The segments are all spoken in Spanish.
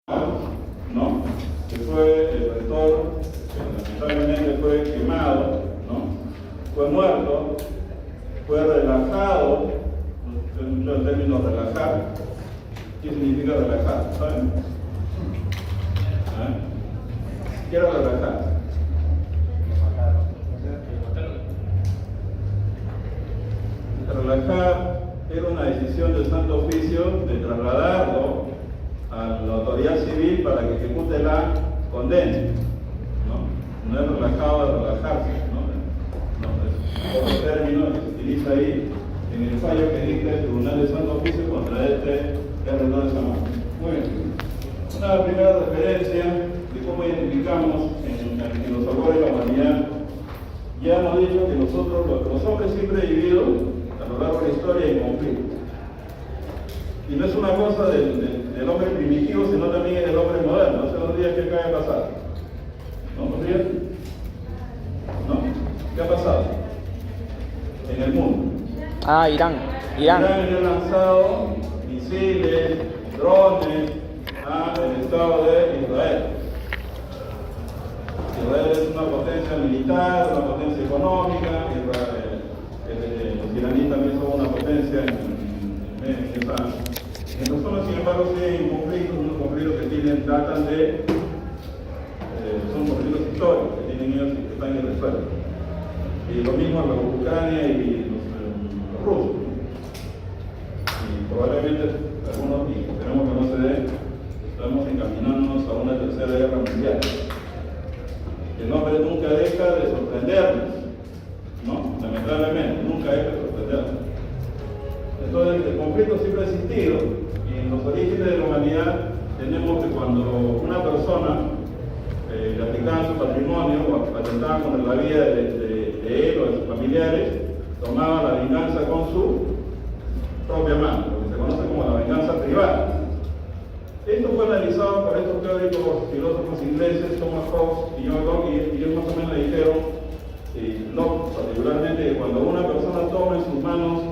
¿no? Que fue el rector, que lamentablemente fue quemado, ¿no? Fue muerto, fue relajado. Se mucho el término relajar. ¿Qué significa relajar? ¿Saben? Quiero relajar. Relajar era una decisión del Santo Oficio de trasladarlo a la autoridad civil para que ejecute la condena, ¿no? No es relajado, es relajarse, ¿no? Es otro término que se utiliza ahí en el fallo que dicta el Tribunal de Santo Oficio contra el rector de San Marcos. Muy bien. Una primera referencia de cómo identificamos en los albores de la humanidad. Ya hemos dicho que nosotros, los hombres, siempre he vivido a lo largo de la historia en conflicto. Y no es una cosa del hombre primitivo, sino también del hombre moderno. Hace 2 días que acaba de pasar. ¿No? ¿2 días? ¿No? ¿Qué ha pasado? En el mundo. Irán. Irán ha lanzado misiles, drones al Estado de Israel. Israel es una potencia militar, una potencia económica. Los iraníes también son una potencia en esa zona. Sin embargo, sí hay conflictos, unos conflictos que datan de, son conflictos históricos que tienen ellos y que están irresueltos. Y lo mismo la Ucrania y los rusos. Y probablemente algunos, y esperemos que no se dé, estamos encaminándonos a una tercera guerra mundial. El hombre nunca deja de sorprendernos, ¿no? Lamentablemente, nunca deja de sorprendernos. Entonces, el conflicto siempre ha existido, y en los orígenes de la humanidad tenemos que cuando una persona le atentaba su patrimonio o atentaba contra la vida de él o de sus familiares, tomaba la venganza con su propia mano, lo que se conoce como la venganza privada. Esto fue analizado por estos teóricos filósofos ingleses, Thomas Hobbes y John Locke, y ellos más o menos le dijeron, Locke particularmente, que cuando una persona toma en sus manos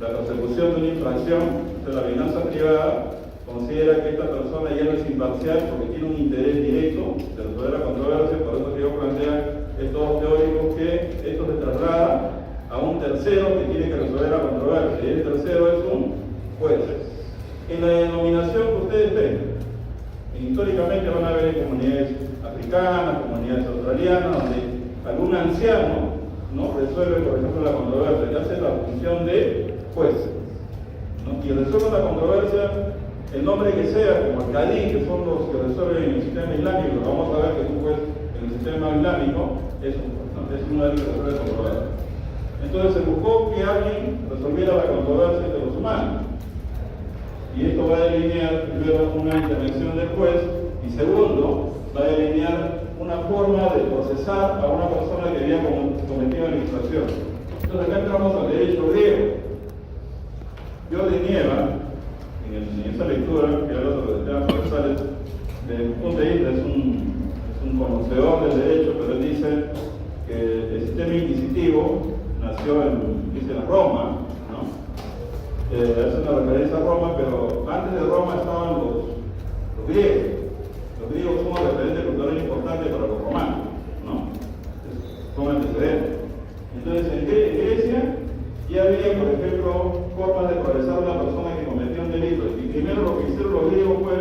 la persecución de una infracción de la venganza privada, considera que esta persona ya no es imparcial porque tiene un interés directo de resolver la controversia. Por eso que yo planteo estos teóricos que esto se traslada a un tercero que tiene que resolver la controversia, y el tercero es un juez. En la denominación que ustedes ven, históricamente van a ver en comunidades africanas, comunidades australianas, donde algún anciano, ¿no?, resuelve, por ejemplo, la controversia, que hace la función de juez, ¿no? Y resuelve la controversia, el nombre que sea, como el Cadí, que son los que resuelven en el sistema islámico, pero vamos a ver que un juez en el sistema islámico es un juez, ¿no? Es uno de los que resuelve la controversia. Entonces se buscó que alguien resolviera la controversia de los humanos. Y esto va a delinear primero una intervención del juez, y segundo, va a delinear una forma de procesar a una persona que había cometido la infracción. Entonces acá entramos al derecho griego. Jordi Nieva, en esa lectura, que habla sobre el tema procesales, desde mi punto de vista es un conocedor del derecho, pero él dice que el sistema inquisitivo nació en Roma, ¿no? Hace una referencia a Roma, pero antes de Roma estaban los griegos. Los griegos son un referente cultural importante para los romanos, ¿no? Son antecedentes. Entonces, en Grecia ya había, por ejemplo, formas de procesar a una persona que cometió un delito. Y primero lo que hicieron los griegos fue,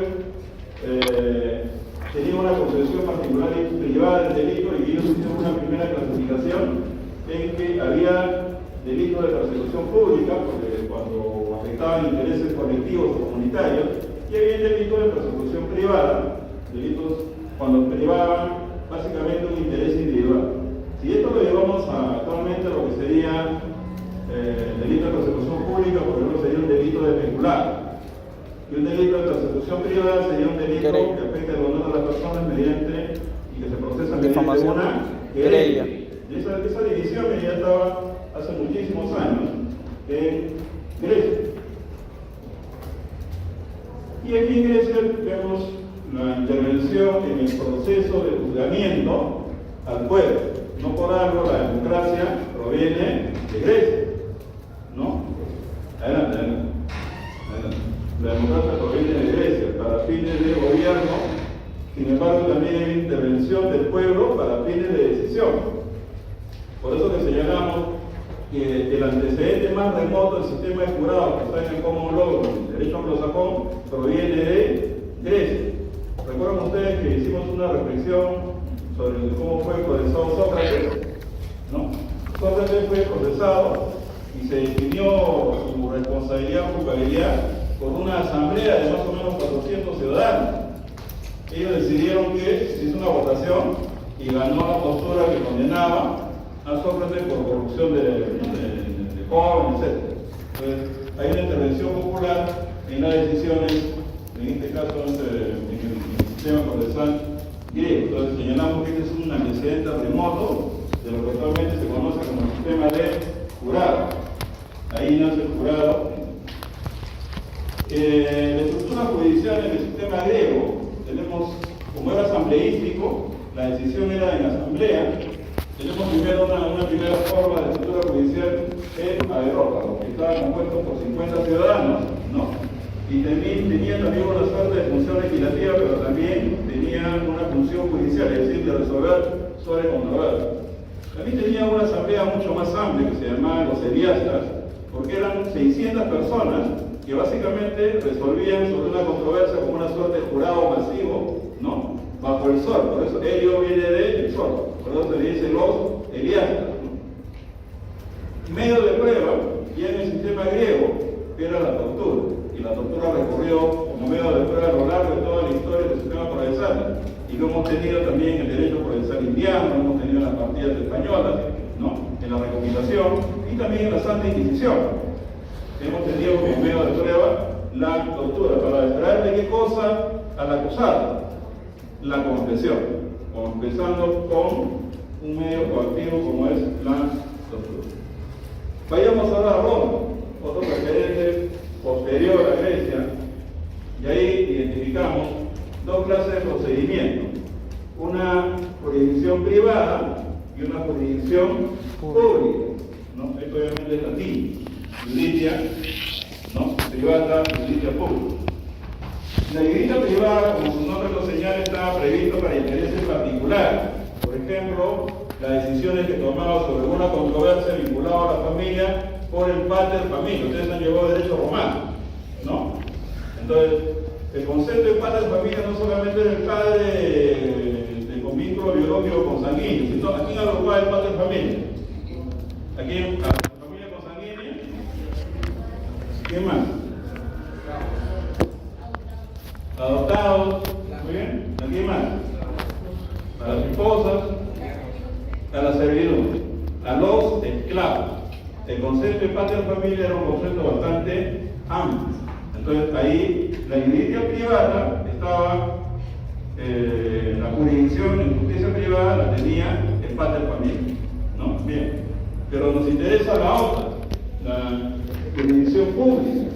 tenían una concepción particular y privada del delito, y ellos hicieron una primera clasificación en que había delitos de persecución pública, porque cuando afectaban intereses colectivos o comunitarios, y había delitos de persecución privada, delitos cuando privaban básicamente un interés individual. Si esto lo llevamos actualmente a lo que sería delito de persecución pública, por ejemplo, sería un delito de peculado. Y un delito de persecución privada sería un delito que afecta el honor de las personas mediante y que se procesa mediante una querella. Esa división que ya estaba hace muchísimos años en Grecia. Y aquí en Grecia vemos la intervención en el proceso de juzgamiento al pueblo. No por algo la democracia proviene de Grecia, ¿no? Adelante. La democracia proviene de Grecia para fines de gobierno gobierno, sin embargo también hay intervención del pueblo para fines de decisión. Por eso que señalamos que el antecedente más remoto del sistema de jurados que está en el common law, el derecho anglosajón, proviene de Grecia. Recuerdan ustedes que hicimos una reflexión sobre cómo fue procesado Sócrates, ¿no? Sócrates fue procesado y se definió su responsabilidad o culpabilidad por una asamblea de más o menos 400 ciudadanos. Ellos decidieron que se hizo una votación y ganó la postura que condenaba a Sócrates por corrupción de jóvenes, etc. Entonces, hay una intervención popular en las decisiones, en este caso en el sistema procesal griego. Entonces, señalamos que este es un antecedente remoto de lo que actualmente se conoce como el sistema de jurado. Ahí nace el jurado. La estructura judicial en el sistema griego, tenemos, como era asambleístico, la decisión era en asamblea. Tenemos primero una primera forma de estructura judicial en aerópago, que estaba compuesto por 50 ciudadanos, ¿no? Y tenía también una suerte de función legislativa, pero también tenía una función judicial, es decir, de resolver sobre controversias. También tenía una asamblea mucho más amplia que se llamaba los eliastas, porque eran 600 personas que básicamente resolvían sobre una controversia como una suerte de jurado masivo, ¿no? Bajo el sol. Por eso helio viene del sol, por eso se le dice los eliastas, ¿no? Medio de prueba, ya en el sistema griego, era la tortura, y la tortura recorrió como medio de prueba a lo largo de toda la historia del sistema procesal, y lo hemos tenido también en el derecho procesal indiano, lo hemos tenido en las partidas españolas, ¿no? En la recopilación, y también en la Santa Inquisición. Hemos tenido como medio de prueba la tortura, para extraer de qué cosa al acusado, la confesión, empezando con un medio coactivo como es la tortura. Vayamos ahora a Roma, otro referente posterior a Grecia, y ahí identificamos dos clases de procedimientos, una jurisdicción privada y una jurisdicción pública, ¿no? Esto obviamente es latín, justicia, ¿no? Privada, justicia pública. La justicia privada, como su nombre lo señala, estaba previsto para intereses particulares. Por ejemplo, las decisiones que tomaba sobre una controversia vinculada a la familia por el pater familia. Ustedes han llevado derecho romano, ¿no? Entonces, el concepto de pater familia no solamente era el padre con vínculo biológico consanguíneo, sino a quién agrupaba el pater familia. ¿A quién? ¿A la familia consanguínea? ¿Quién más? Adoptados, muy bien. ¿A quién más? A las esposas, a la servidumbre, a los esclavos. El concepto de pater familia era un concepto bastante amplio. Entonces ahí la justicia privada estaba, la jurisdicción en justicia privada la tenía el pater familia, ¿no? Bien, pero nos interesa la otra, la jurisdicción pública.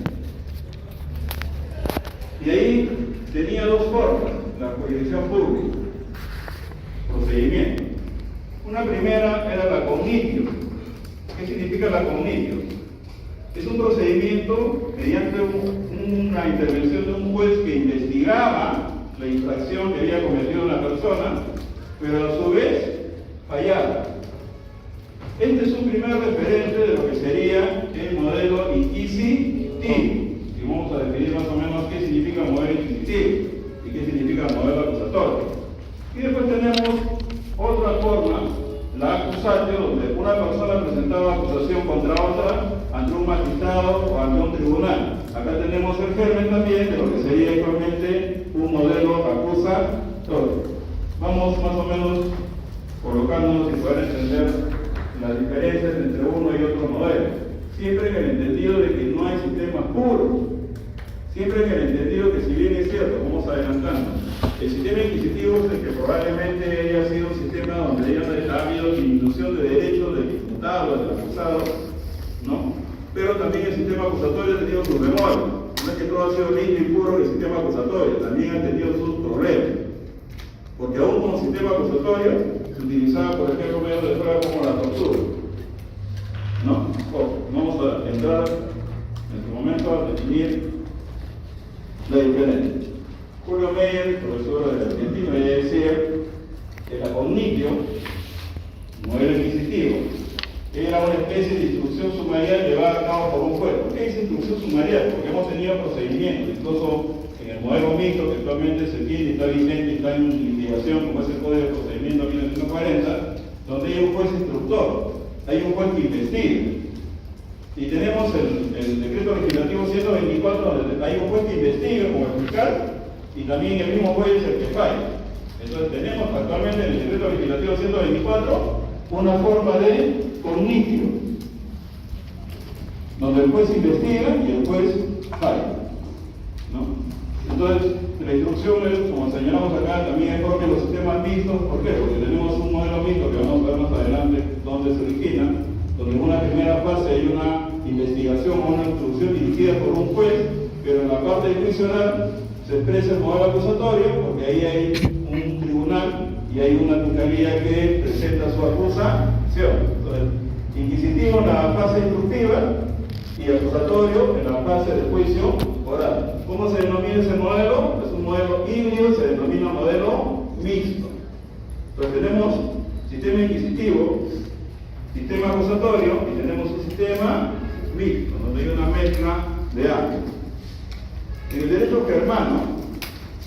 Y ahí tenía dos formas, la jurisdicción pública, procedimiento. Una primera era la cognitio. ¿Qué significa la cognitio? Es un procedimiento mediante una intervención de un juez que investigaba la infracción que había cometido una persona, pero a su vez fallaba. Este es un primer referente de lo que sería el modelo inquisitivo. Y vamos a definir más o menos qué significa modelo inquisitivo y qué significa modelo acusatorio. Y después tenemos otra forma, la acusatio, donde una persona presentaba acusación contra otra ante un magistrado o ante un tribunal. Acá tenemos el germen también de lo que sería actualmente un modelo acusatorio. Vamos más o menos colocándonos y poder entender las diferencias entre uno y otro modelo. Siempre en el entendido de que no hay sistemas puros. Siempre en el entendido que, si bien es cierto, vamos adelantando, el sistema inquisitivo es el que probablemente haya sido un sistema donde haya habido disminución de derechos del imputado, del acusado, ¿no? Pero también el sistema acusatorio ha tenido sus demonios. No es que todo ha sido limpio y puro el sistema acusatorio, también ha tenido sus problemas. Porque aún con el sistema acusatorio se utilizaba, por ejemplo, medios de prueba como la tortura, ¿no? Vamos a entrar en este momento a definir la diferencia. Julio Meyer el profesor argentino, ella decía que la cognitio, modelo inquisitivo, era una especie de instrucción sumarial llevada a cabo por un juez. ¿Por qué es instrucción sumarial? Porque hemos tenido procedimientos, incluso en el modelo mixto que actualmente se tiene, está vigente, está en litigación, como es el Código de Procedimiento 1940, donde hay un juez instructor, hay un juez que investiga. Y tenemos el decreto legislativo 124, donde hay un juez que investiga como el fiscal, y también el mismo juez es el que falla. Entonces tenemos actualmente en el decreto legislativo 124 una forma de cognitio, donde el juez investiga y el juez falla, ¿no? Entonces, la instrucción es, como señalamos acá, también es propia de los sistemas mixtos. ¿Por qué? Porque tenemos un modelo mixto que vamos a ver más adelante dónde se origina, donde en una primera fase hay una investigación o una instrucción dirigida por un juez, pero en la parte del juicio oral se expresa el modelo acusatorio, porque ahí hay un tribunal y hay una fiscalía que presenta su acusación. Entonces, inquisitivo en la fase instructiva y acusatorio en la fase de juicio oral. ¿Cómo se denomina ese modelo? Es un modelo híbrido, se denomina modelo mixto. Entonces tenemos sistema inquisitivo, sistema acusatorio y tenemos un sistema mixto, donde hay una mezcla de ambos. En el derecho germano,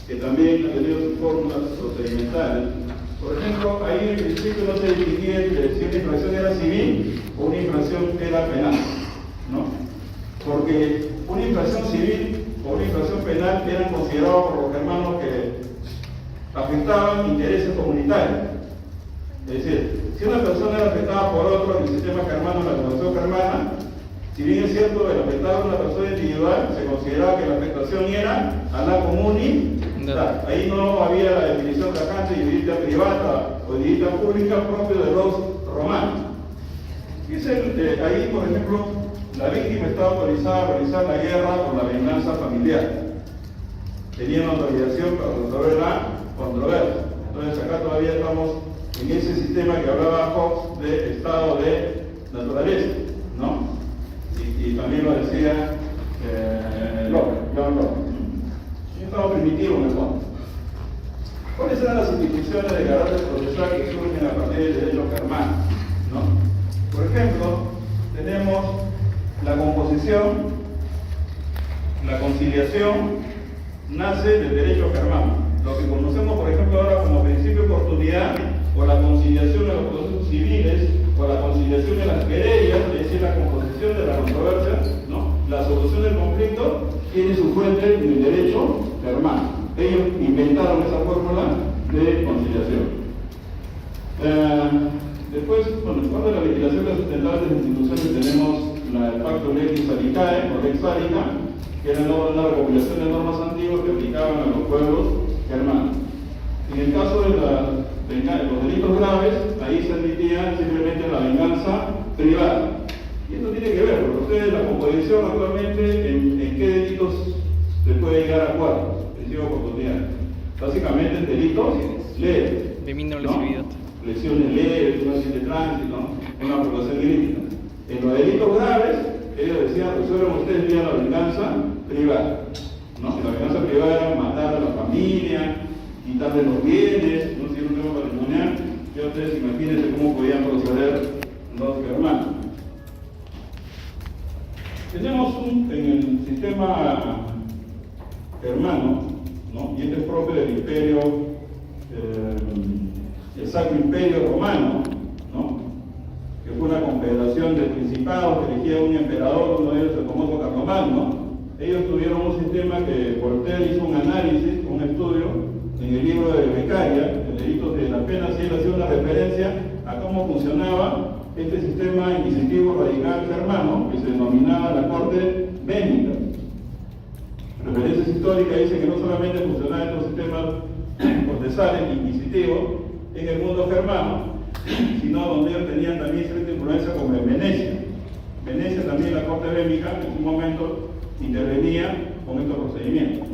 que también ha tenido sus fórmulas procedimentales, por ejemplo, ahí en principio no se distinguía entre si una infracción era civil o una infracción era penal, ¿no? Porque una infracción civil o una infracción penal eran considerados por los germanos que afectaban intereses comunitarios. Es decir, si una persona era afectada por otro en el sistema germano, en la Constitución germana, si bien es cierto, el afectado era una persona individual, se consideraba que la afectación era a la comunidad. Ahí no había la definición tajante de iudicia privada o de iudicia pública propio de los romanos. Ahí, por ejemplo, la víctima está autorizada a realizar la guerra o la venganza familiar. Tenía una autorización para resolver la controversia. Entonces acá todavía estamos en ese sistema que hablaba Hobbes de estado de naturaleza, ¿no? Y también lo decía John Locke. Un estado primitivo en el fondo. ¿Cuáles eran las instituciones de carácter procesal que surgen a partir del derecho germano, ¿no? Por ejemplo, tenemos la composición, la conciliación, nace del derecho germano. Lo que conocemos, por ejemplo, ahora como principio de oportunidad, o la conciliación de los procesos civiles, o la conciliación de las querellas, es decir, la composición de la controversia, ¿no? La solución del conflicto tiene su fuente en el derecho germano. Ellos inventaron esa fórmula de conciliación. Después, bueno, en cuanto a la legislación de sustentable de las instituciones, tenemos el Pacto Lex Salitae, o Lex Salica, que era una recopilación de normas antiguas que aplicaban a los pueblos germanos. En el caso de los delitos graves, ahí se admitía simplemente la venganza privada. Y esto tiene que ver, porque ustedes, la composición actualmente, ¿en qué delitos se puede llegar a acuerdo? Principio de oportunidad. Básicamente en delitos leves. De menor lesividad. Lesiones leves, un accidente de tránsito, ¿no? Una provocación crítica. En los delitos graves, ellos decían, resuelvan ustedes vía la venganza privada, ¿no? Y la venganza privada era matar a la familia, quitarle los bienes, ¿no? Si era un tema patrimonial, ya ustedes imagínense cómo podían proceder los germanos. Tenemos en el sistema germano, ¿no? Y este es propio del imperio, el Sacro Imperio Romano, ¿no? Que fue una confederación de principados que elegía un emperador, uno de ellos el famoso Carlomagno. Ellos tuvieron un sistema que Voltaire hizo un análisis, un estudio en el libro de Beccaria, el delito de la pena, y él hacía una referencia a cómo funcionaba este sistema inquisitivo radical germano, que se denominaba la Corte Bénica. Referencias históricas dicen que no solamente funcionaba estos sistemas procesales inquisitivos en el mundo germano, sino donde ellos tenían también cierta influencia como en Venecia. Venecia también, la Corte Bénica, en su momento intervenía con estos procedimientos.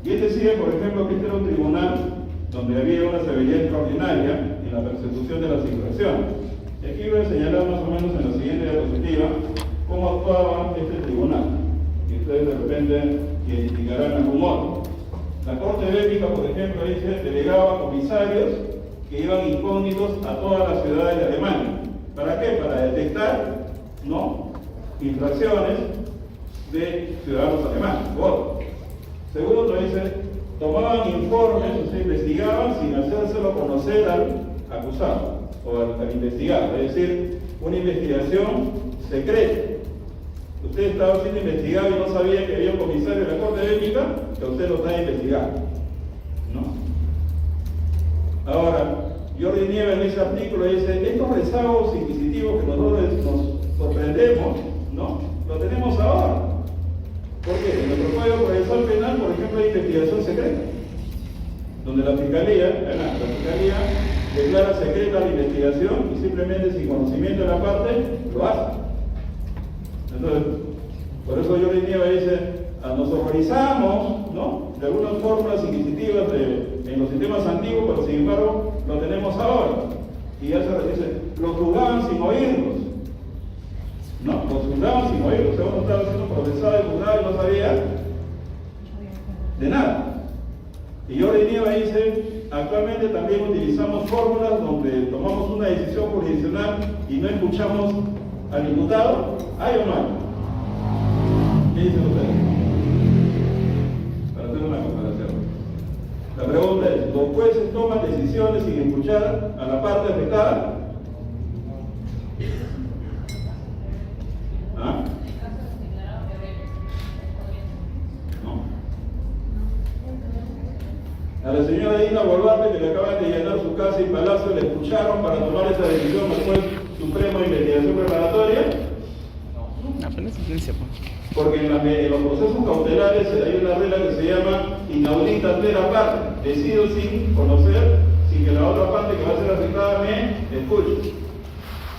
Y él decía, por ejemplo, que este era un tribunal donde había una severidad extraordinaria en la persecución de las infracciones. Y aquí voy a señalar más o menos en la siguiente diapositiva cómo actuaba este tribunal. Y ustedes de repente identificarán algún otro. La Corte Bélica, por ejemplo, dice, delegaba comisarios que iban incógnitos a todas las ciudades de Alemania. ¿Para qué? Para detectar, ¿no?, infracciones de ciudadanos alemanes. Bueno. Segundo, dice, tomaban informes, o sea, investigaban sin hacérselo conocer al acusado o al investigado, es decir, una investigación secreta. Usted estaba siendo investigado y no sabía que había un comisario de la Corte Bélica que usted lo está investigando, ¿no? Ahora, Jordi Nieves en ese artículo dice, estos rezagos inquisitivos que nosotros nos sorprendemos, ¿no?, lo tenemos ahora. ¿Por qué? En nuestro Código Procesal Penal, por ejemplo, hay investigación secreta, donde la Fiscalía declara secreta la investigación y simplemente sin conocimiento de la parte lo hace. Entonces, por eso Jordi Nieves dice, nos horrorizamos, ¿no?, de algunas fórmulas inquisitivas en los sistemas antiguos, pero sin embargo lo tenemos ahora. Y ya se dice, los juzgaban sin oírlos. No, los juzgaban sin oírlos. O sea, uno estaba siendo procesado y juzgado y no sabía de nada. Y Jordi Nieves dice, actualmente también utilizamos fórmulas donde tomamos una decisión jurisdiccional y no escuchamos al imputado. ¿Hay o no hay? ¿Qué dicen ustedes? Para hacer una comparación. La pregunta es, ¿los jueces toman decisiones sin escuchar a la parte afectada? ¿Ah? No. A la señora Dina Boluarte, que le acaban de llenar su casa y palacio, le escucharon para tomar esa decisión al juez supremo de investigación preparatoria. Apenas silencio, pues. Porque en los procesos cautelares hay una regla que se llama inaudita tercera parte. Decido sin conocer, sin que la otra parte que va a ser afectada me escuche.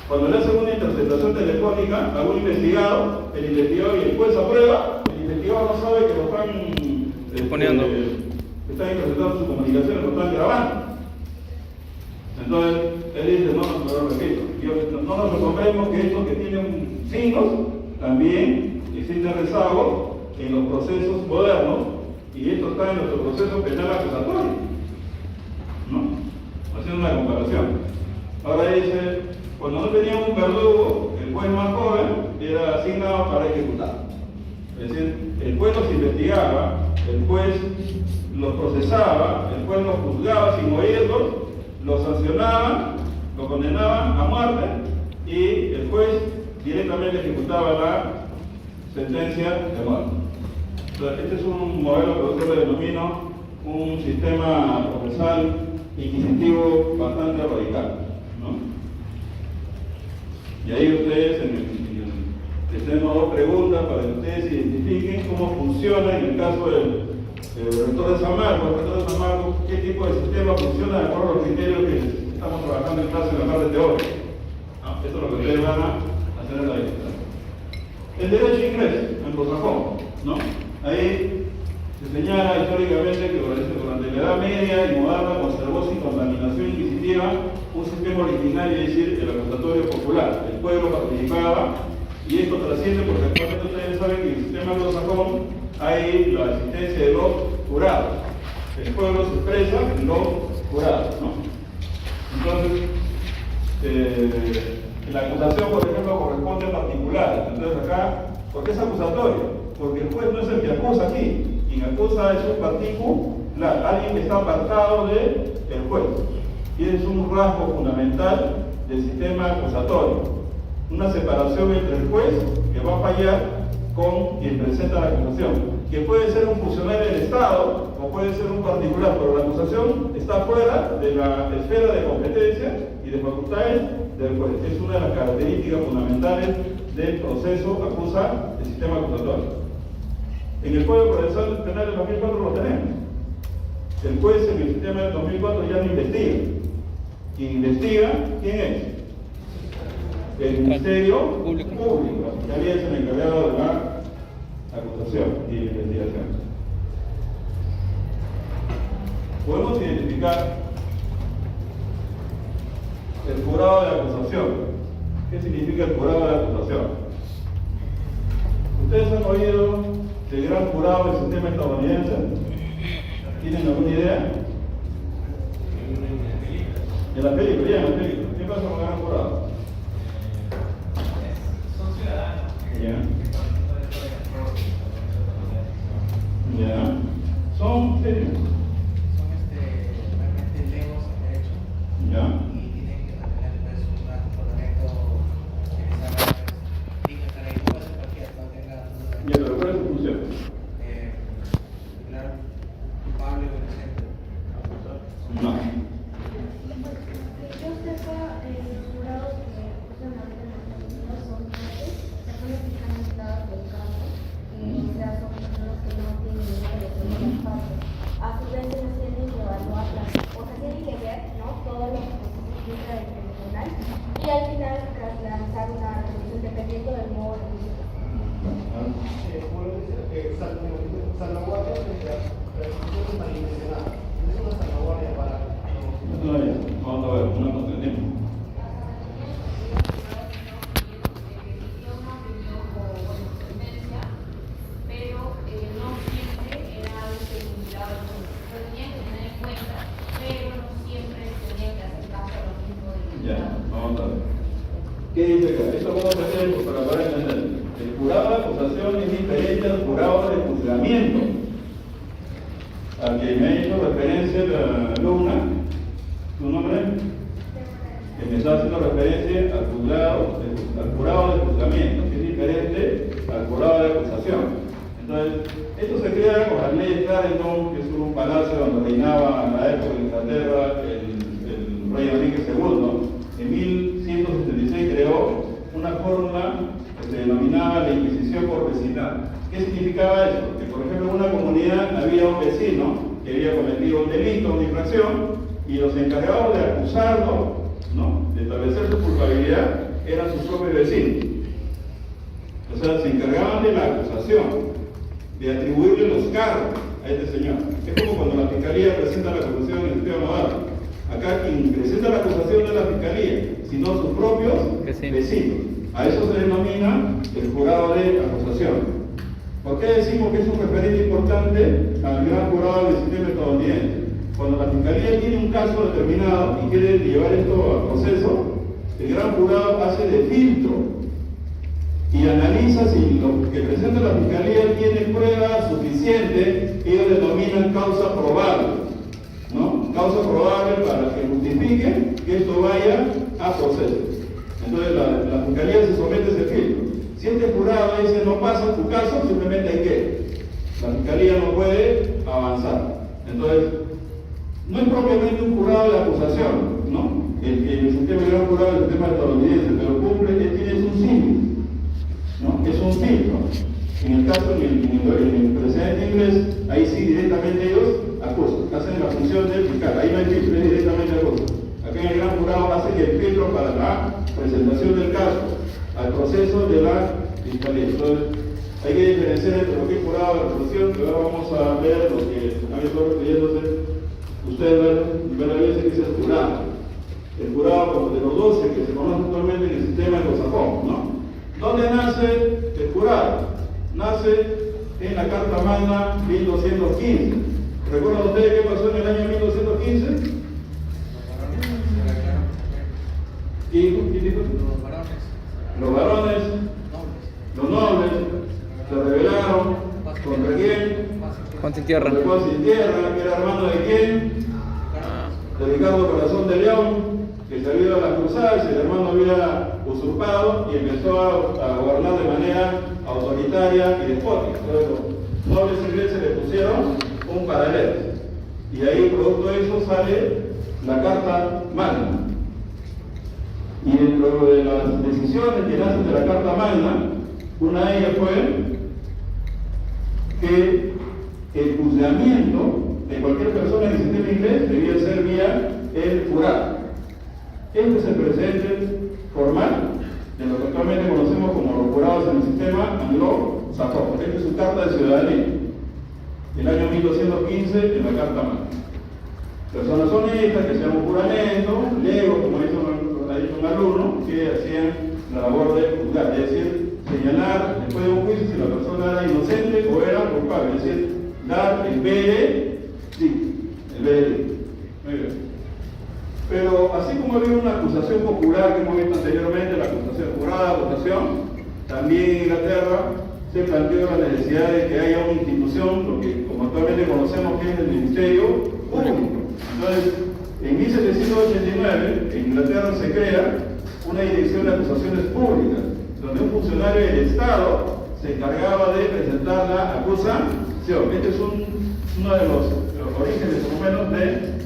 Cuando le hacen una interceptación telefónica a un investigado, el investigador y el juez aprueba, el investigador no sabe que lo están poniendo. Que están interceptando sus comunicaciones, lo están grabando. Entonces, él dice, no repito, no nos recomendemos que estos que tienen signos, también existen rezagos en los procesos modernos, y esto está en nuestro proceso penal acusatorio, ¿no? Haciendo una comparación. Ahora dice, cuando no teníamos un verdugo, el juez más joven era asignado para ejecutar. Es decir, el juez los investigaba, el juez los procesaba, el juez los juzgaba sin oírlos, los sancionaba, los condenaba a muerte y el juez directamente ejecutaba la sentencia de muerte. Entonces, este es un modelo que yo le denomino un sistema procesal inquisitivo bastante radical, ¿no? Y ahí ustedes, les tenemos dos preguntas para que ustedes identifiquen cómo funciona en el caso del rector de San Marcos. El rector de San Marcos, qué tipo de sistema funciona de acuerdo a los criterios que estamos trabajando en clase en la parte teórica. Esto es lo que ustedes van a hacer en la lista. El derecho inglés, anglosajón, ¿no? Ahí se señala históricamente que durante la Edad Media y Moderna conservó sin contaminación inquisitiva un sistema originario, es decir, el acusatorio popular. El pueblo participaba y esto trasciende porque actualmente ustedes saben que en el sistema anglosajón hay la existencia de los jurados. El pueblo se expresa en los jurados, ¿no? Entonces, la acusación, por ejemplo, corresponde a particulares. Entonces acá, ¿por qué es acusatorio? Porque el juez no es el que acusa aquí. Quien acusa es un particular, alguien que está apartado del juez. Y es un rasgo fundamental del sistema acusatorio. Una separación entre el juez, que va a fallar, con quien presenta la acusación. Que puede ser un funcionario del Estado o puede ser un particular, pero la acusación está fuera de la esfera de competencia y de facultades del juez. Es una de las características fundamentales del proceso acusa del sistema acusatorio. En el Código Procesal Penal del 2004 lo tenemos. El juez en el sistema del 2004 ya no investiga. Quien investiga, ¿quién es? El Ministerio Público. La Fiscalía es el encargado de la acusación y la investigación. Podemos identificar el jurado de acusación. ¿Qué significa el jurado de acusación? Ustedes han oído del gran jurado del sistema estadounidense. ¿Tienen alguna idea? En la película, ya en la película. ¿Qué pasa con el gran jurado? Son ciudadanos. Ya. Ya. Son serios. Son realmente legos en derecho Ya. y tienen que mantener pues un comportamiento que les haga pues digno de estar ahí. No puede ser cualquiera, no tenga Ya, pero ¿cuál es su función? declarar culpable o inocente. No. Yo sepa, los jurados que usan ahorita en Estados Unidos son jueces, personas que están aisladas del caso, y o sea, son personas que no tienen ninguna relación con las partes. A su vez, ellos tienen que evaluarlas, o sea, tienen que ver, ¿no?, todos los procesos dentro del tribunal, y al final lanzar una resolución dependiendo del modo de juicio. Salvaguardia frente a resoluciones malintencionadas. Es una salvaguardia para. No, ya. Vamos a ver, una cosa, tenemos. Pero no siempre era algo que el juzgado lo tenía que tener en cuenta, pero no siempre tenía que hacer caso a lo mismo del Ya, juzgado. vamos a ver. ¿Qué dice acá? Esto vamos a hacer para poder entender. El jurado de acusación es diferente al jurado de juzgamiento, al que me ha hecho referencia la alumna. ¿Tu nombre? Que me está haciendo referencia al jurado de juzgamiento, que es diferente al jurado de acusación. Entonces, esto se crea con las leyes Clarendon, que es un palacio donde reinaba en la época de Inglaterra el rey Enrique II. En 1176 creó una fórmula que se denominaba la Inquisición por vecindad. ¿Qué significaba eso? Que, por ejemplo, en una comunidad había un vecino que había cometido un delito, una infracción, y los encargados de acusarlo, ¿no?, de establecer su culpabilidad, eran sus propios vecinos. O sea, se encargaban de la acusación, de atribuirle los cargos a este señor. Es como cuando la fiscalía presenta la acusación en el sistema naval. Acá quien presenta la acusación no es la fiscalía, sino sus propios vecinos. A eso se denomina el jurado de acusación. ¿Por qué decimos que es un referente importante al gran jurado del sistema estadounidense? Cuando la fiscalía tiene un caso determinado y quiere llevar esto al proceso, el gran jurado hace de filtro y analiza si lo que presenta la fiscalía tiene pruebas suficientes. Ellos denominan causa probable, ¿no? Causa probable para que justifique que esto vaya a proceso. Entonces la fiscalía se somete a ese filtro. Si este jurado dice no pasa tu caso, simplemente hay que. La fiscalía no puede avanzar. Entonces, no es propiamente un jurado de acusación, ¿no? El sistema gran jurado del sistema estadounidense, pero cumple, tiene un símil, ¿no? Es un filtro. En el caso, en el precedente inglés, ahí sí directamente ellos acusan, hacen la función del fiscal, ahí no hay filtro, es directamente acusan. Acá en el gran jurado hacen el filtro para la presentación del caso, al proceso de la fiscalía. Entonces, hay que diferenciar entre lo que es jurado de acusación, que ahora vamos a ver lo que han estado refiriéndose. Ustedes ven la vez que dice el jurado. El jurado como de los 12 que se conoce actualmente en el sistema anglosajón, ¿no? ¿Dónde nace el jurado? Nace en la Carta Magna 1215. ¿Recuerdan ustedes qué pasó en el año 1215? ¿Quién dijo? Los varones, los nobles, se rebelaron contra quién? Juan Sin Tierra. Contra Juan Sin Tierra, que era hermano de quién? De Ricardo Corazón de León, que se había ido a las cruzadas, el hermano había usurpado y empezó a gobernar de manera autoritaria y despótica. Entonces los nobles ingleses le pusieron un paralelo. Y ahí, producto de eso, sale la Carta Magna. Y dentro de las decisiones que nacen de la Carta Magna, una de ellas fue que el juzgamiento de cualquier persona en el sistema inglés debía ser vía el jurado. Este es el precedente formal de lo que actualmente conocemos como los jurados en el sistema anglosajón. Esta es su carta de ciudadanía, el año 1215 en la Carta Magna. Personas honestas que hacían un juramento, legos, como ha dicho un alumno, que hacían la labor de juzgar, es decir, señalar después de un juicio si la persona era inocente o era culpable, es decir, dar el veredicto. el veredicto. Muy bien. Pero así como había una acusación popular que hemos visto anteriormente, la acusación jurada, acusación, también en Inglaterra se planteó la necesidad de que haya una institución, lo que como actualmente conocemos que es el Ministerio Público. Entonces, en 1789, en Inglaterra se crea una dirección de acusaciones públicas, donde un funcionario del Estado se encargaba de presentar la acusación. Este es uno de los orígenes, por lo menos,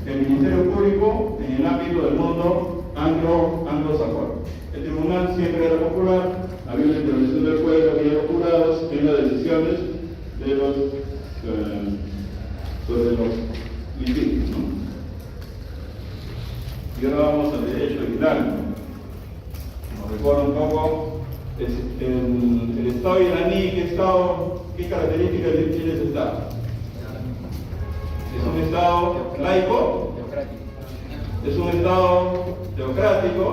del Ministerio Público en el ámbito del mundo anglosajón. El tribunal siempre era popular, había una intervención del pueblo, había jurados en las decisiones de sobre los litigios, ¿no? Y ahora vamos al derecho islámico. Nos recuerda un poco el Estado iraní, ¿qué características tiene ese Estado? Es un Estado laico, es un Estado teocrático,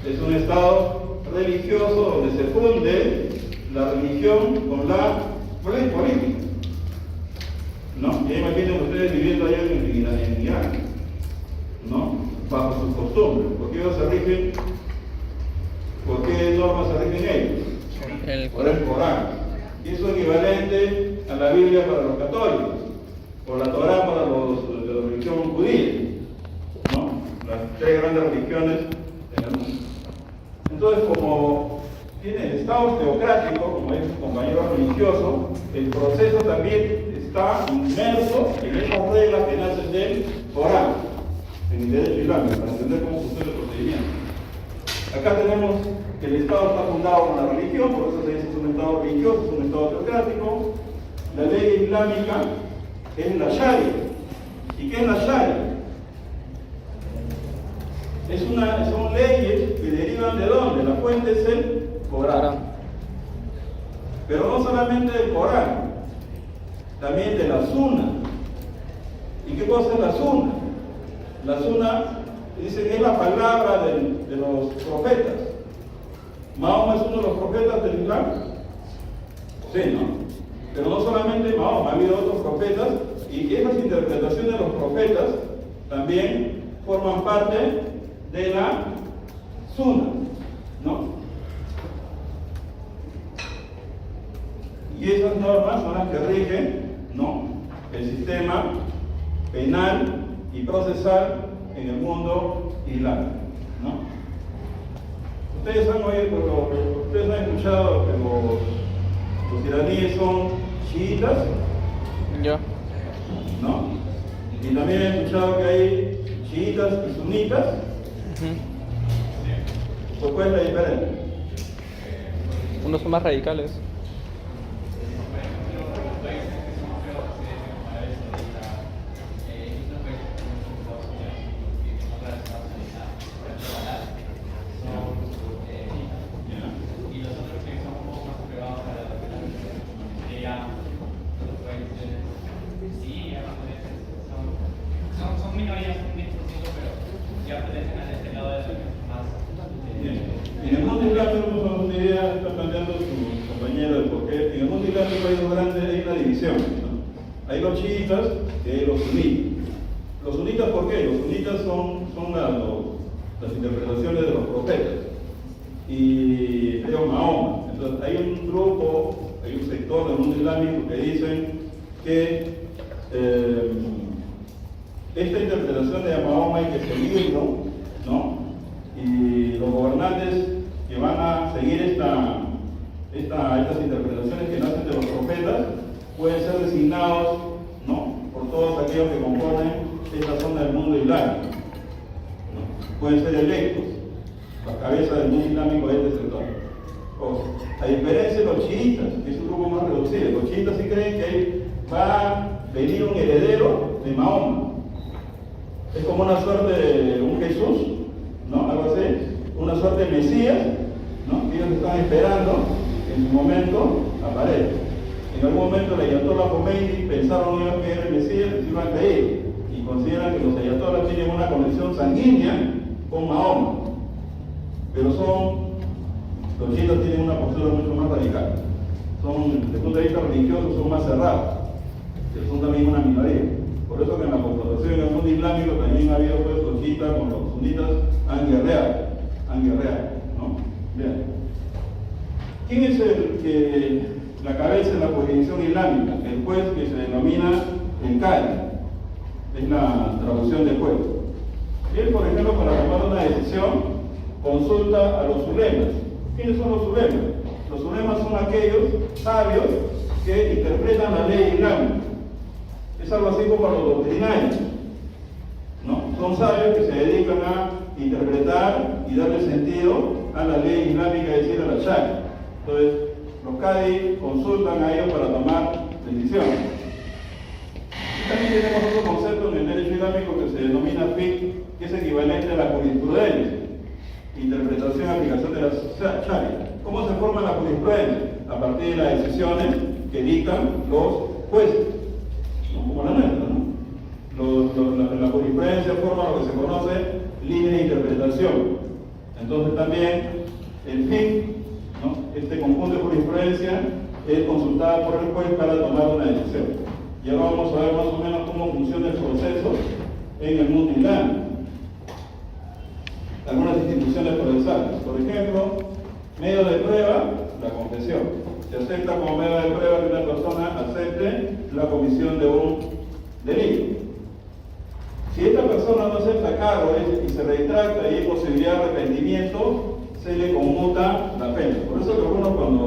es un Estado religioso donde se funde la religión con la política. ¿No? Ya imaginen ustedes viviendo allá en Irán, ¿no? Bajo sus costumbres. ¿Por qué ellos se rigen? ¿Por qué normas se rigen ellos? Por el Corán. Y eso es equivalente a la Biblia para los católicos, o la Torá para los de la religión judía, ¿no? Las tres grandes religiones en el mundo. Entonces, como tiene Estado teocrático, como es un compañero religioso, el proceso también está inmerso en esas reglas que nacen del Corán, en el derecho islámico, para entender cómo funciona el procedimiento. Acá tenemos que el Estado está fundado con la religión, por eso se dice que es un Estado religioso, es un Estado teocrático. La ley islámica es la Sharia. ¿Y qué es la Sharia? Son leyes que derivan de dónde? La fuente es el Corán. Pero no solamente del Corán, también de la Sunna. ¿Y qué cosa es la Sunna? La Sunna dice que es la palabra de los profetas. Mahoma es uno de los profetas del Islam. Sí, ¿no? Pero no solamente Mahoma, ha habido otros profetas, y esas interpretaciones de los profetas también forman parte de la Sunna, ¿no? Y esas normas son las que rigen, ¿no?, el sistema penal y procesal en el mundo islámico, ¿no? Ustedes han escuchado que los iraníes son chiitas, Yo. ¿no? Y también he escuchado que hay chiitas y sunitas. Pues, ¿cuál es la diferencia? Unos son más radicales. Son minorías, un 10%, pero ya pertenecen a este lado de la más. En el mundo islámico, una idea está planteando su compañero, porque en el mundo islámico hay dos grandes, hay una división, ¿no? Hay los chiitas y hay los sunitas. Los sunitas, ¿por qué? Los sunitas son las interpretaciones de los profetas y creo Mahoma. Entonces hay un grupo, hay un sector del mundo islámico que dicen que esta interpretación de Mahoma hay que seguirlo, ¿no? Y los gobernantes que van a seguir estas interpretaciones que nacen de los profetas pueden ser designados, ¿no?, por todos aquellos que componen esta zona del mundo islámico, ¿no? Pueden ser electos la cabeza del mundo islámico de este sector. A diferencia de los chiitas, que es un grupo más reducido, los chiitas sí creen que va a venir un heredero de Mahoma. Es como una suerte de un Jesús, ¿no? Algo así, una suerte de Mesías, ¿no? Ellos están esperando que en su momento aparezca. En algún momento el Ayatollah Khomeini pensaron ellos que era el Mesías y se iban a creer, y consideran que los ayatollas tienen una conexión sanguínea con Mahoma, pero los chiitas tienen una postura mucho más radical. Desde el punto de vista religioso son más cerrados, que son también una minoría. Por eso que en la confrontación en el mundo islámico también ha habido pues los chiitas con los sunitas, han guerreado, ¿no? Bien. ¿Quién es la cabeza de la jurisdicción islámica? El juez que se denomina el Qadi, es la traducción del juez. Él, por ejemplo, para tomar una decisión, consulta a los ulemas. ¿Quiénes son los ulemas? Los ulemas son aquellos sabios que interpretan la ley islámica. Es algo así como los doctrinarios, ¿no? Son sabios que se dedican a interpretar y darle sentido a la ley islámica, es decir, a la sharia. Entonces, los Qadi consultan a ellos para tomar decisiones. Y también tenemos otro concepto en el derecho islámico que se denomina fiqh, que es equivalente a la jurisprudencia, interpretación y aplicación de la sharia. ¿Cómo se forma la jurisprudencia? A partir de las decisiones que dictan los jueces, ¿no? Como la nuestra, ¿no? La jurisprudencia forma lo que se conoce línea de interpretación. Entonces también el fiqh, ¿no? Este conjunto de jurisprudencia es consultada por el juez para tomar una decisión. Y ahora vamos a ver más o menos cómo funciona el proceso en el mundo islámico. Algunas instituciones procesales, por ejemplo, medio de prueba, la confesión. Se acepta como medio de prueba que una persona acepte la comisión de un delito. Si esta persona no acepta cargo y se retracta y hay posibilidad de arrepentimiento, se le conmuta la pena. Por eso que algunos cuando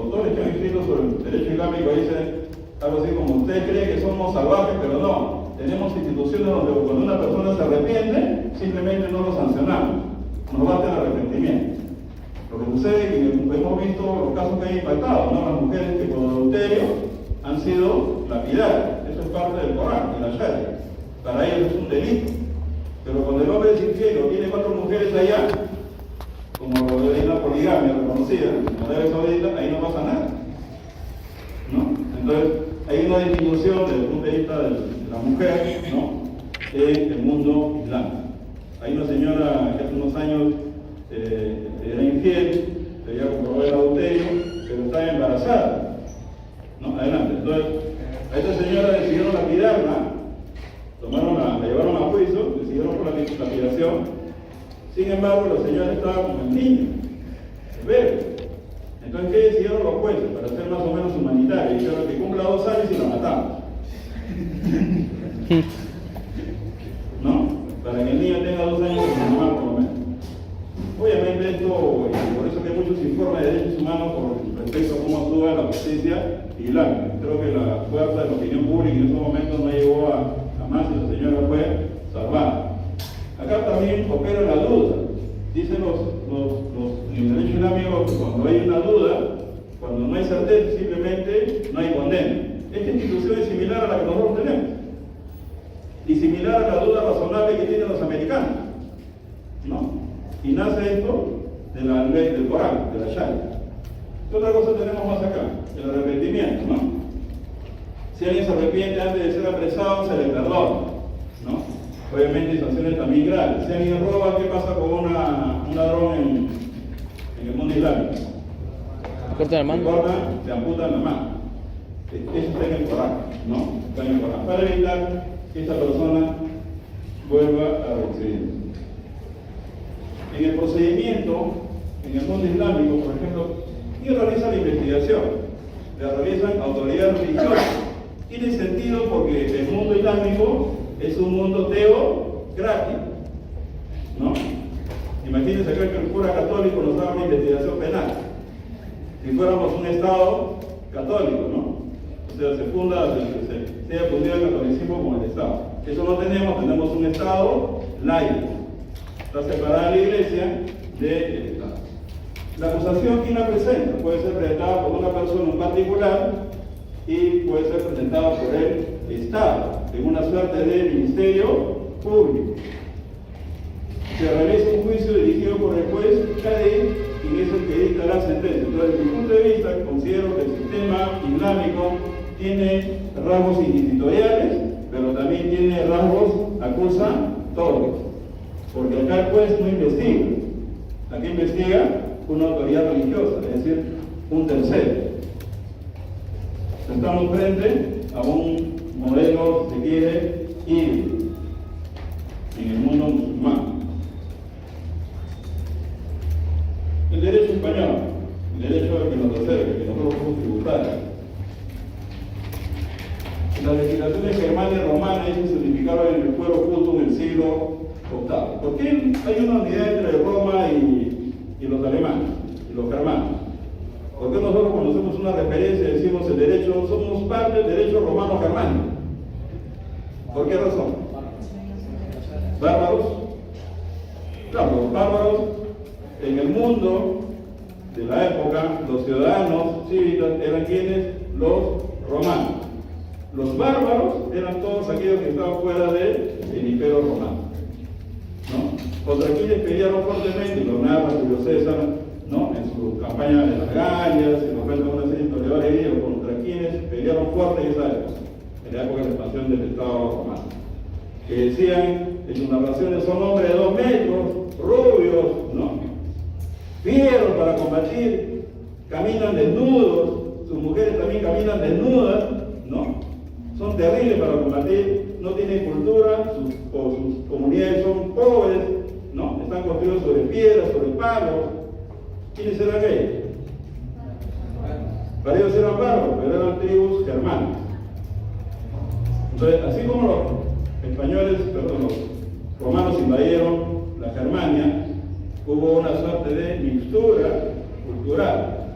autores que han escrito sobre el derecho islámico dicen algo así como: ustedes creen que somos salvajes, pero no. Tenemos instituciones donde cuando una persona se arrepiente, simplemente no lo sancionamos. Nos basta el arrepentimiento. Lo que sucede es que hemos visto los casos que han impactado, ¿no? Las mujeres que por adulterio han sido lapidadas. Eso es parte del Corán y la Sharia. Para ellos es un delito. Pero cuando el hombre es infiel o tiene 4 mujeres allá, como hay una poligamia reconocida, como Arabia Saudita, ahí no pasa nada, ¿no? Entonces, hay una disminución desde el punto de vista de la mujer, ¿no? En el mundo islámico. Hay una señora que hace unos años era infiel, ella comprobó el adulterio, pero estaba embarazada, ¿no? Adelante. Entonces, a esta señora decidieron lapidarla, la llevaron a juicio, decidieron por la lapidación. Sin embargo, la señora estaba con el niño, el bebé. Entonces, ¿qué decidieron los jueces? Para ser más o menos humanitarios, dijeron que cumpla 2 años y la matamos. ¿No? Para que el niño tenga 2 años con su mamá, por lo menos. Obviamente esto, por eso que hay muchos informes de derechos humanos con respecto a cómo actúa la justicia islámica. Creo que la fuerza de la opinión pública en esos momentos no llegó a más y la señora fue salvada. Acá también opera la duda. Dicen en el derecho islámico que cuando hay una duda, cuando no hay certeza, simplemente no hay condena. Esta institución es similar a la que nosotros tenemos y similar a la duda razonable que tienen los americanos, ¿no? Y nace esto de la ley del Corán, de la Sharia. ¿Qué otra cosa tenemos más acá? El arrepentimiento, ¿no? Si alguien se arrepiente antes de ser apresado, se le perdona, ¿no? Obviamente hay sanciones también graves. Si alguien roba, ¿qué pasa con un ladrón en el mundo islámico? Corta la mano. Se amputan la mano. Eso está en el Corán, ¿no? Está en el Corán. Para evitar que esta persona vuelva a reincidir. En el procedimiento, en el mundo islámico, por ejemplo, ¿quién realiza la investigación? La realizan autoridades religiosas. Tiene sentido porque el mundo islámico es un mundo teocrático, ¿no? Imagínense acá que el cura católico nos haga una investigación penal. Si fuéramos un Estado católico, ¿no? O sea, se haya fundido el catolicismo como el Estado. Eso no tenemos un Estado laico. Está separada la Iglesia del Estado. La acusación, ¿quién la presenta? Puede ser presentada por una persona en particular y puede ser presentada por el Estado, en una suerte de ministerio público. Se realiza un juicio dirigido por el juez Qadi, quien es el que dicta la sentencia. Entonces, desde mi punto de vista, considero que el sistema islámico tiene rasgos inquisitoriales, pero también tiene rasgos acusatorios. Porque acá el juez no investiga. Aquí investiga una autoridad religiosa, es decir, un tercero. Estamos frente a un modelo, si quiere, híbrido en el mundo musulmán. El derecho español, el derecho que nos acerca, que nosotros somos tributarios. Las legislaciones germanas y romanas se unificaron en el fuero justo en el siglo VIII. ¿Por qué hay una unidad entre Roma y los alemanes, y los germanos? ¿Por qué nosotros cuando hacemos una referencia decimos el derecho, somos parte del derecho romano-germánico? ¿Por qué razón? ¿Bárbaros? Claro, los bárbaros en el mundo de la época, los ciudadanos cívicos eran quienes, los romanos. Los bárbaros eran todos aquellos que estaban fuera del imperio romano, ¿no? Contra quienes pelearon fuertemente, lo narra Julio César, ¿no? En su campaña de las Gallas, en los cuentos de una serie de historiadores griegos, contra quienes pelearon fuerte en esa época, en la época de la expansión del Estado romano, que decían en sus narraciones son hombres de 2 metros, rubios, ¿no? Fieros para combatir, caminan desnudos, sus mujeres también caminan desnudas, ¿no? Son terribles para combatir, no tienen cultura, sus comunidades son pobres, ¿no? Están construidos sobre piedras, sobre palos. ¿Quiénes eran ellos? Para ellos eran bárbaros, pero eran tribus germanas. Entonces, así como los romanos invadieron la Germania, hubo una suerte de mixtura cultural,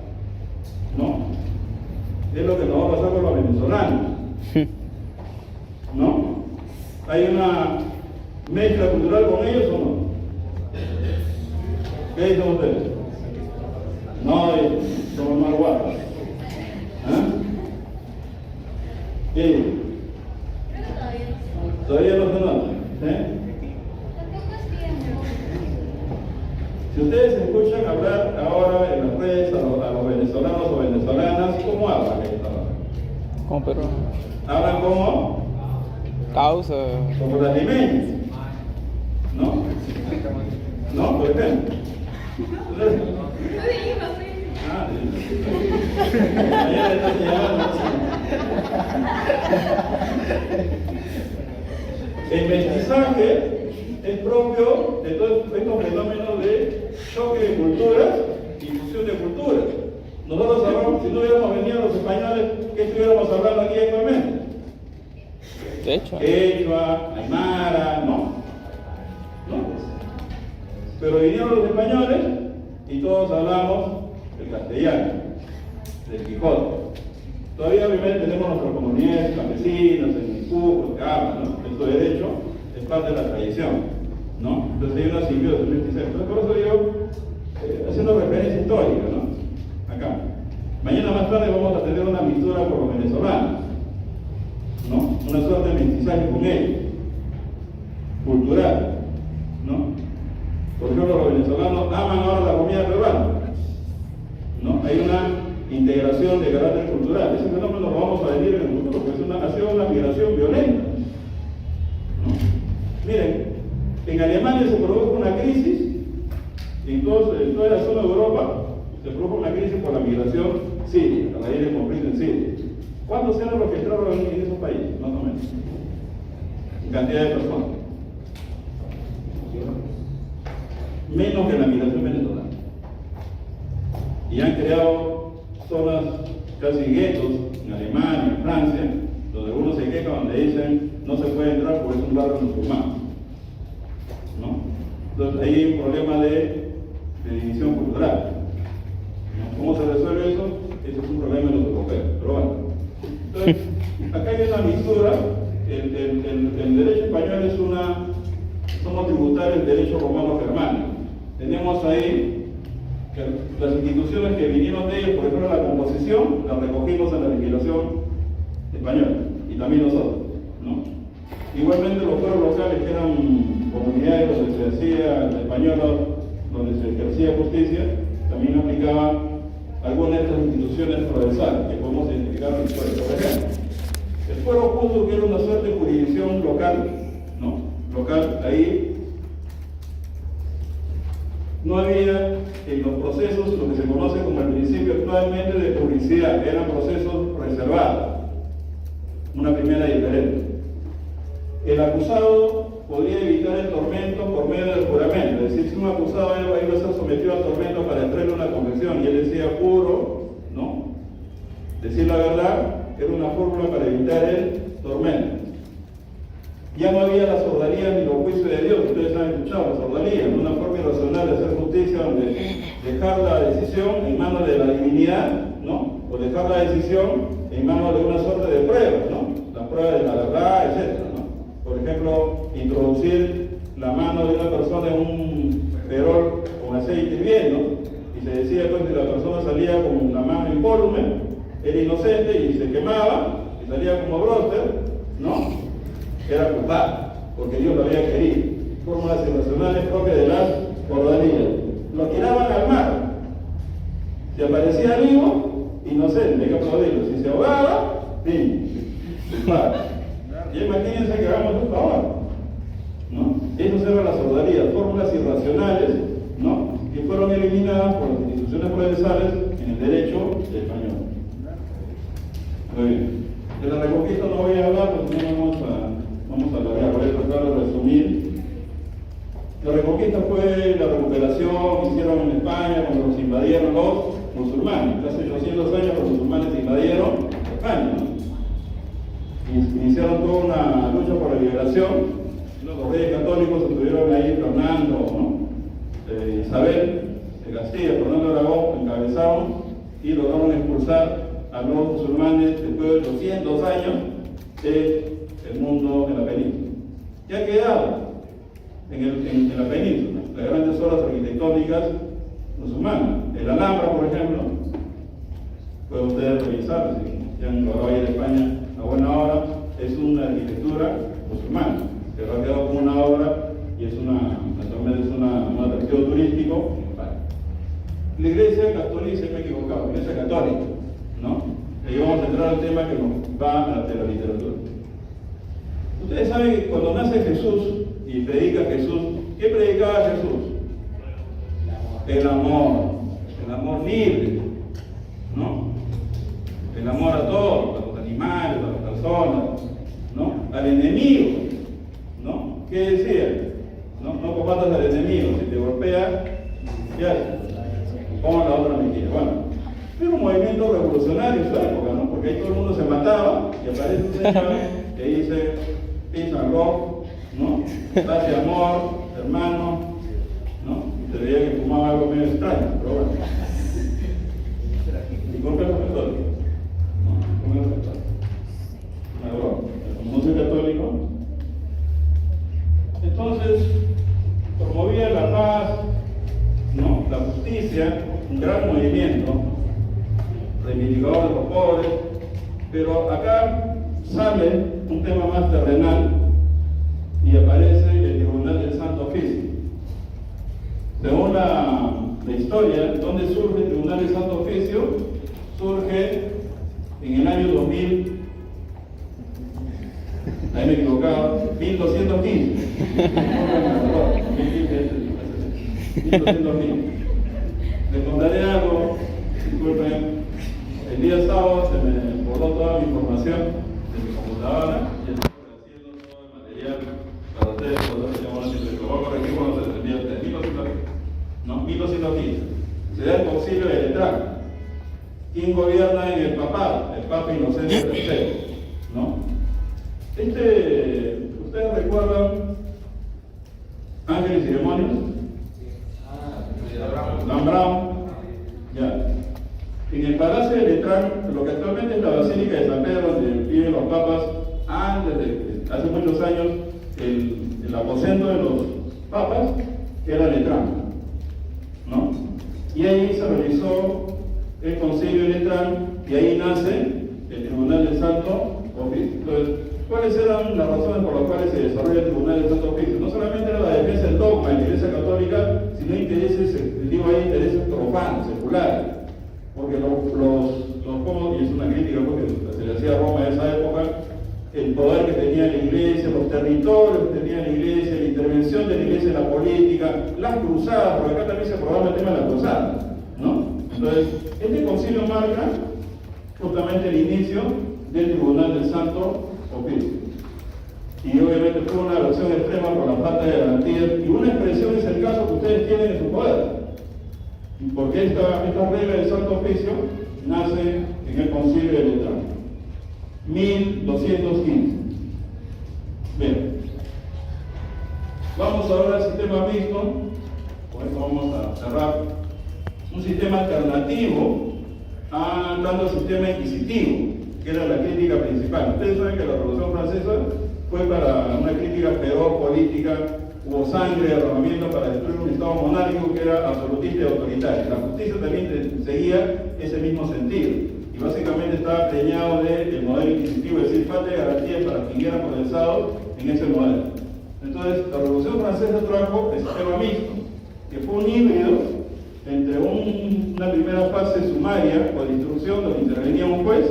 ¿no? Es lo que nos va a pasar con los venezolanos, ¿no? ¿Hay una mezcla cultural con ellos o no? ¿Qué dicen ustedes? No, somos más guapos. ¿Qué? Todavía no se nota. Si ustedes escuchan hablar ahora en las redes a los venezolanos o venezolanas, ¿cómo hablan ellos ahora? Como peruano. ¿Hablan como? Causa. Como las limeñas. ¿No? ¿No? ¿Por ejemplo? Ah, el mestizaje es propio de todos estos fenómenos de choque de culturas y fusión de culturas. Nosotros hablamos, si no hubiéramos venido los españoles, ¿qué estuviéramos hablando aquí actualmente? De hecho. Quechua, aymara, ¿no? Pero vinieron los españoles y todos hablamos el castellano, del Quijote. Todavía obviamente tenemos nuestras comunidades campesinas, en el Cusco, que hablan, ¿no? Esto de derecho es parte de la tradición, ¿no? Entonces hay una simbiosis, entonces por eso digo, haciendo referencia histórica, ¿no? Acá. Mañana más tarde vamos a tener una mixtura con los venezolanos, ¿no? Una suerte de mestizaje con ellos, cultural, ¿no? Por ejemplo, los venezolanos aman ahora la comida peruana, ¿no? Hay una integración de carácter cultural. Ese fenómeno lo vamos a vivir en el futuro, porque ha sido una migración violenta, ¿no? Miren, en Alemania se produjo una crisis, en toda la zona de Europa se produjo una crisis por la migración siria, a raíz del conflicto en Siria. ¿Cuántos se han registrado en esos países, más o menos? En cantidad de personas. Menos que la migración venezolana. Y han creado zonas casi guetos en Alemania, en Francia, donde algunos se quejan, donde dicen no se puede entrar porque es un barrio musulmán, ¿no? Entonces ahí hay un problema de división cultural, ¿no? ¿Cómo se resuelve eso? Ese es un problema de los europeos, pero bueno. Entonces, acá hay una mixtura. El derecho español somos tributarios del derecho romano-germánico. Tenemos ahí que las instituciones que vinieron de ellos, por ejemplo la composición, la recogimos en la legislación española, y también nosotros, ¿no? Igualmente los fueros locales, que eran comunidades donde se hacía española, donde se ejercía justicia, también aplicaban algunas de estas instituciones procesales que podemos identificar en la historia. Por ejemplo, el fuero justo, que era una suerte de jurisdicción local, ¿no? Local, ahí no había en los procesos lo que se conoce como el principio actualmente de publicidad, eran procesos reservados. Una primera diferencia. el acusado podría evitar el tormento por medio del juramento. Es decir, si un acusado iba a ser sometido al tormento para entregarle una confesión y él decía juro, ¿no? Decir la verdad era una fórmula para evitar el tormento. Ya no había la sordaría ni los juicios de Dios. Ustedes han escuchado la sordaría, una forma irracional de hacer justicia donde dejar la decisión en manos de la divinidad, ¿no? O dejar la decisión en manos de una suerte de pruebas, ¿no? Las pruebas de la verdad, etc., ¿no? Por ejemplo, introducir la mano de una persona en un perol con aceite hirviendo y se decía pues que la persona salía con la mano incólume, era inocente y se quemaba y salía como bróster, ¿no? Era culpable, porque Dios lo había querido. Fórmulas irracionales propias de las cordarías. Lo tiraban al mar. Si aparecía vivo, inocente, hay que aplaudirlo. Si se ahogaba, fin, culpable. Y imagínense que hagamos esto ahora, ¿no? Esas eran las cordarías, fórmulas irracionales, ¿no? Que fueron eliminadas por las instituciones procesales en el derecho español. Muy bien. De la Reconquista no voy a hablar, porque no vamos a alargar, voy a tratar de resumir. La Reconquista fue la recuperación que hicieron en España cuando los invadieron los musulmanes. Hace 800 años los musulmanes invadieron España, ¿no? Iniciaron toda una lucha por la liberación. Los reyes católicos estuvieron ahí, Fernando, ¿no? Isabel de Castilla, Fernando de Aragón, encabezaron y lograron expulsar a los musulmanes después de 200 años del mundo en la península. ¿Qué ha quedado en la península? Las grandes obras arquitectónicas musulmanas. El Alhambra, por ejemplo, pueden ustedes revisar, si han logrado ir a España a buena hora, es una arquitectura musulmana, que ha quedado como una obra y es un atractivo turístico. La iglesia católica, se me he equivocado, la iglesia católica, ¿no? Y vamos a entrar al tema que nos va de la literatura. Ustedes saben que cuando nace Jesús y predica Jesús, ¿qué predicaba Jesús? El amor libre, ¿no? El amor a todos, a los animales, a las personas, ¿no? Al enemigo, ¿no? ¿Qué decía? No combatas al enemigo, si te golpea, ya, ponga la otra mentira. Bueno, fue un movimiento revolucionario en su época, ¿no? Porque ahí todo el mundo se mataba y aparece un señor que dice peace and love, ¿no? Paz y amor, hermano, ¿no? Y se veía que fumaba algo medio extraño, pero bueno. Y con los católicos, ¿no? Con los católicos. Como soy católico, entonces promovía la paz, ¿no? La justicia, un gran movimiento reivindicador de los pobres, pero acá sale un tema más terrenal y aparece el Tribunal del Santo Oficio. Según la historia, ¿dónde surge el Tribunal del Santo Oficio? Surge en el año 2000, ahí me he equivocado, 1215. 1215. Les contaré algo, disculpen. El día sábado se me borró toda mi información de mi computadora y estoy haciendo todo el material para ustedes. Lo voy a corregir cuando se les envíe a ustedes. 1215. Se da el concilio de Letrán. ¿Quién gobierna en el papado? El Papa Inocencio III, ¿no? ¿Ustedes recuerdan Ángeles y Demonios? Dan Brown. Ya. En el Palacio de Letrán, lo que actualmente es la Basílica de San Pedro, donde viven los papas, hace muchos años, el aposento de los papas era Letrán, ¿no? Y ahí se realizó el concilio de Letrán y ahí nace el Tribunal del Santo Oficio. Entonces, ¿cuáles eran las razones por las cuales se desarrolla el Tribunal del Santo Oficio? No solamente era la defensa del dogma de la Iglesia Católica, sino intereses profanos, seculares. Porque y es una crítica porque se le hacía a Roma en esa época, el poder que tenía la Iglesia, los territorios que tenía la Iglesia, la intervención de la Iglesia en la política, las cruzadas, porque acá también se aprobaba el tema de las cruzadas, ¿no? Entonces, este concilio marca justamente el inicio del Tribunal del Santo Oficio. y obviamente fue una versión extrema por la falta de garantías, y una expresión es el caso que ustedes tienen en su poder, porque esta regla del Santo Oficio nace en el Concilio de Letrán, 1215. Bien, vamos ahora al sistema mixto, con esto vamos a cerrar, un sistema alternativo a tanto sistema inquisitivo, que era la crítica principal. Ustedes saben que la Revolución Francesa fue para una crítica peor política, hubo sangre, derramamiento para destruir un Estado monárquico que era absolutista y autoritario. La justicia también seguía ese mismo sentido, y básicamente estaba preñado del modelo inquisitivo, es decir, falta de garantías para quien era procesado en ese modelo. Entonces, la Revolución Francesa trajo el sistema mixto, que fue un híbrido entre una primera fase sumaria o de instrucción donde intervenía un juez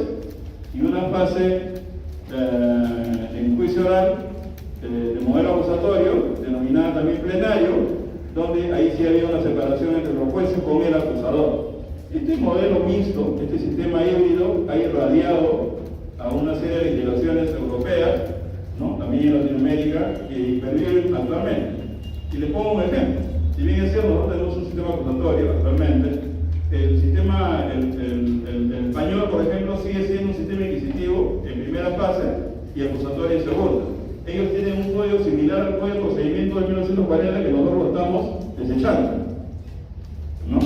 y una fase en juicio oral de modelo acusatorio, denominada también plenario, donde ahí sí había una separación entre los jueces con el acusador. Este modelo mixto, este sistema híbrido, ha irradiado a una serie de legislaciones europeas, ¿no? También en Latinoamérica, que perviven actualmente. Y les pongo un ejemplo. Si bien es cierto, nosotros tenemos un sistema acusatorio actualmente, el sistema, el español, por ejemplo, sigue siendo un sistema inquisitivo en primera fase y acusatorio en segunda. Ellos tienen un código similar al Código de Procedimiento de 1940 que nosotros lo estamos desechando, ¿no?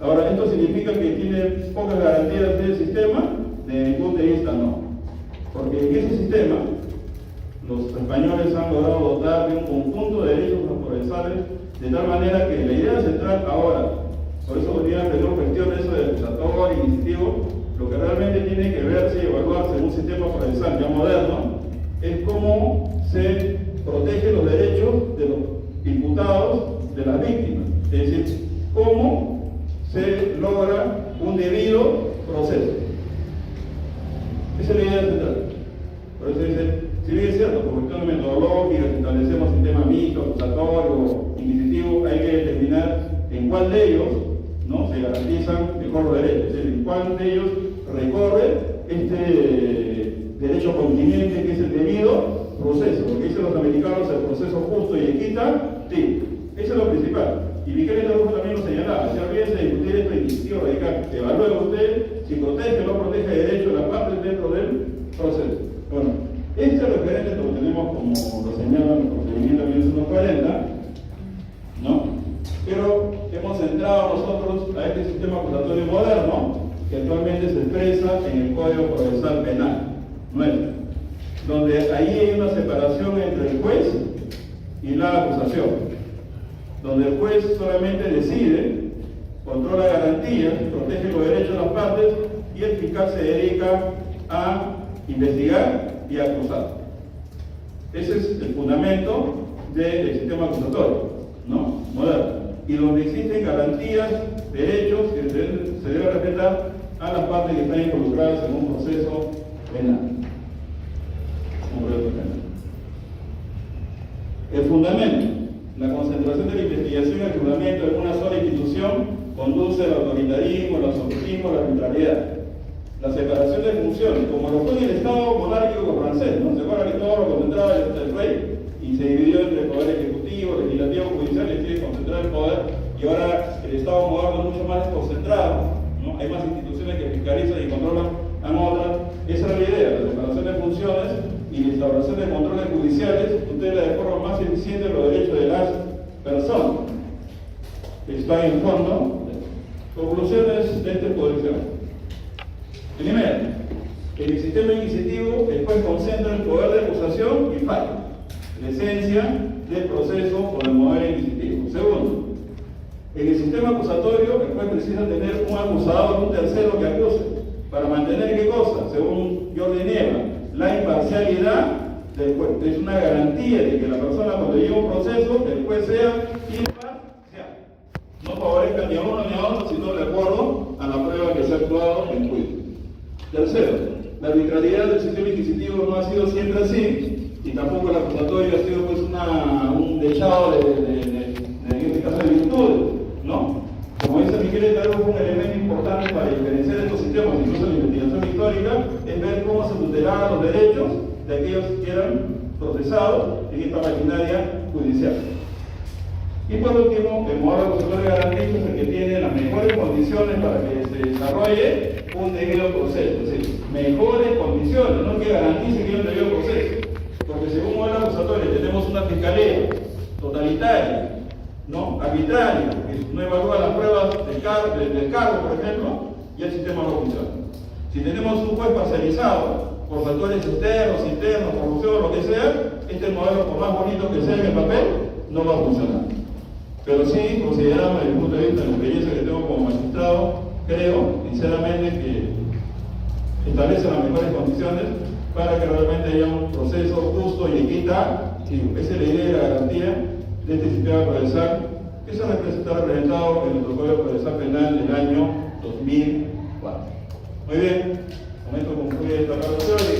Ahora, ¿esto significa que tiene pocas garantías del sistema? De ningún punto de vista no. Porque en ese sistema, los españoles han logrado dotar de un conjunto de derechos procesales de tal manera que la idea central ahora, por eso volvían a tener cuestión de eso del acusatorio inquisitivo, lo que realmente tiene que verse y evaluarse en un sistema procesal ya moderno, es cómo se protegen los derechos de los imputados de las víctimas. Es decir, cómo se logra un debido proceso. Esa es la idea central. Por eso dice, si bien es cierto, por cuestiones metodológicas, establecemos sistema mixto, acusatorio, inquisitivo, hay que determinar en cuál de ellos, ¿no?, se garantizan mejor los derechos, es decir, en cuál de ellos recorre este derecho continente que es el debido proceso, porque dicen los americanos el proceso justo y equitativo. Eso es lo principal. Y Miguel Hidalgo también lo señalaba, si olvídense de discutir esto inquisitivo radical, evalúe usted si protege o no protege el derecho de las partes dentro del proceso. Bueno, este referente lo tenemos como lo señala el procedimiento de 1940, ¿no? Pero hemos centrado nosotros a este sistema acusatorio moderno que actualmente se expresa en el Código Procesal Penal nuevo, donde ahí hay una separación entre el juez y la acusación, donde el juez solamente decide, controla garantías, protege los derechos de las partes y el fiscal se dedica a investigar y a acusar. Ese es el fundamento del sistema acusatorio, ¿no?, moderno, y donde existen garantías, derechos que se debe respetar a las partes que están involucradas en un proceso penal. El fundamento, la concentración de la investigación y el fundamento en una sola institución conduce al autoritarismo, al absolutismo, a la arbitrariedad. La separación de funciones, como lo fue en el Estado monárquico francés, ¿no? Se acuerdan que todo lo concentraba el rey y se dividió entre el poder ejecutivo, legislativo, judicial, y quiere concentrar el poder, y ahora el Estado moderno es mucho más desconcentrado, ¿no? Hay más instituciones que fiscalizan y controlan a otras. Esa era la idea, la separación de funciones y la instauración de controles judiciales, tutela de forma más eficiente los derechos de las personas. Está en fondo. Conclusiones de esta exposición. Primero, en el sistema inquisitivo el juez concentra el poder de acusación y falla, la esencia del proceso o del modelo inquisitivo. Segundo, en el sistema acusatorio el juez precisa tener un acusador, un tercero que acuse, para mantener ¿qué cosa? Según Jordi Nieva, la imparcialidad del juez. Es una garantía de que la persona cuando lleva un proceso, el juez sea imparcial. No favorezca ni a uno ni a otro, sino de acuerdo a la prueba que se ha actuado en juicio. Tercero, la arbitrariedad del sistema inquisitivo no ha sido siempre así, y tampoco el acusatorio ha sido pues un dechado en este caso de virtudes, ¿no? Como dice Miguel Hidalgo, un elemento importante para diferenciar estos sistemas, incluso en la investigación histórica, es ver cómo se tutelaban los derechos de aquellos que eran procesados en esta maquinaria judicial. Y por último, el modelo acusatorio garantista es el que tiene las mejores condiciones para que se desarrolle un debido proceso, es decir, mejores condiciones, no que garantice que hay un debido proceso, porque según modelo acusatorio tenemos una fiscalía totalitaria, ¿no? Arbitraria, que no evalúa las pruebas del cargo, por ejemplo, y el sistema no funciona. Si tenemos un juez parcializado por factores externos, internos, corrupción, lo que sea, este modelo, por más bonito que sea en el papel, no va a funcionar. Pero sí, consideramos desde el punto de vista de la experiencia que tengo como magistrado, creo, sinceramente, que establece las mejores condiciones para que realmente haya un proceso justo y equitativo. Esa es la idea y la garantía de este sistema procesal que se está representado en el protocolo procesal penal del año 2004. Muy bien, con esto concluye esta presentación.